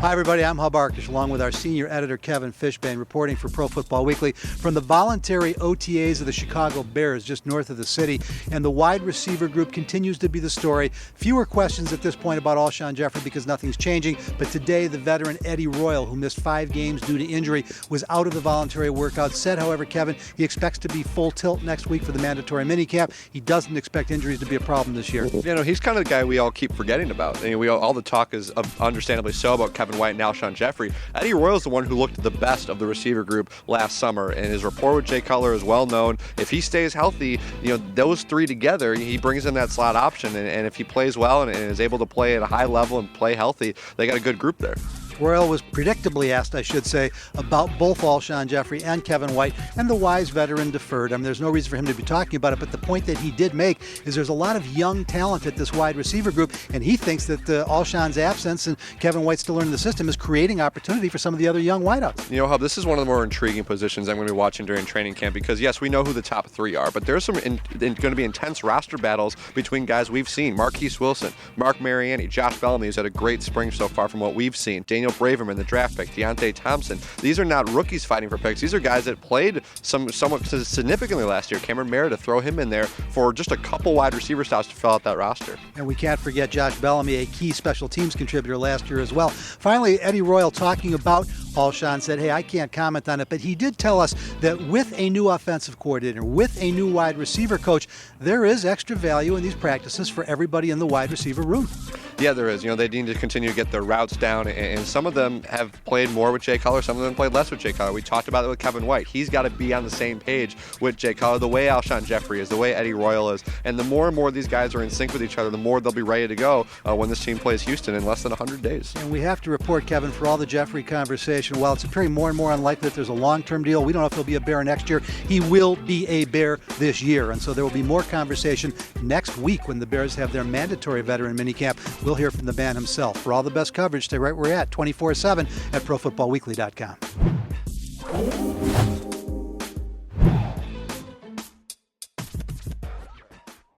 Hi, everybody. I'm Arkush, along with our senior editor, Kevin Fishbain, reporting for Pro Football Weekly from the voluntary OTAs of the Chicago Bears, just north of the city. And the wide receiver group continues to be the story. Fewer questions at this point about Alshon Jeffery because nothing's changing. But today, the veteran Eddie Royal, who missed 5 games due to injury, was out of the voluntary workout. Said, however, Kevin, he expects to be full tilt next week for the mandatory minicamp. He doesn't expect injuries to be a problem this year. You know, he's kind of the guy we all keep forgetting about. I mean, all the talk is understandably so about Kevin White and Alshon Jeffery. Eddie Royal's the one who looked the best of the receiver group last summer, and his rapport with Jay Cutler is well known. If he stays healthy, you know, those three together, he brings in that slot option, and if he plays well and is able to play at a high level and play healthy, they got a good group there. Royal was predictably asked, I should say, about both Alshon Jeffery and Kevin White, and the wise veteran deferred. I mean, there's no reason for him to be talking about it, but the point that he did make is there's a lot of young talent at this wide receiver group, and he thinks that Alshon's absence and Kevin White still learning the system is creating opportunity for some of the other young wideouts. You know, Hub, this is one of the more intriguing positions I'm going to be watching during training camp because, yes, we know who the top 3 are, but there's some going to be intense roster battles between guys we've seen. Marquise Wilson, Mark Mariani, Josh Bellamy, who's had a great spring so far from what we've seen. Daniel Braverman, the draft pick, Deontay Thompson. These are not rookies fighting for picks. These are guys that played somewhat significantly last year. Cameron Meredith, throw him in there for just a couple wide receiver stops to fill out that roster. And we can't forget Josh Bellamy, a key special teams contributor last year as well. Finally, Eddie Royal talking about Alshon said, hey, I can't comment on it, but he did tell us that with a new offensive coordinator, with a new wide receiver coach, there is extra value in these practices for everybody in the wide receiver room. Yeah, there is. You know, they need to continue to get their routes down, and some of them have played more with Jay Cutler, some of them played less with Jay Cutler. We talked about it with Kevin White. He's got to be on the same page with Jay Cutler, the way Alshon Jeffery is, the way Eddie Royal is, and the more and more these guys are in sync with each other, the more they'll be ready to go when this team plays Houston in less than 100 days. And we have to report, Kevin, for all the Jeffery conversation, while it's appearing more and more unlikely that there's a long-term deal, we don't know if he'll be a Bear next year. He will be a Bear this year, and so there will be more conversation next week when the Bears have their mandatory veteran minicamp. We'll hear from the man himself. For all the best coverage, stay right where we're at, 24/7 at ProFootballWeekly.com.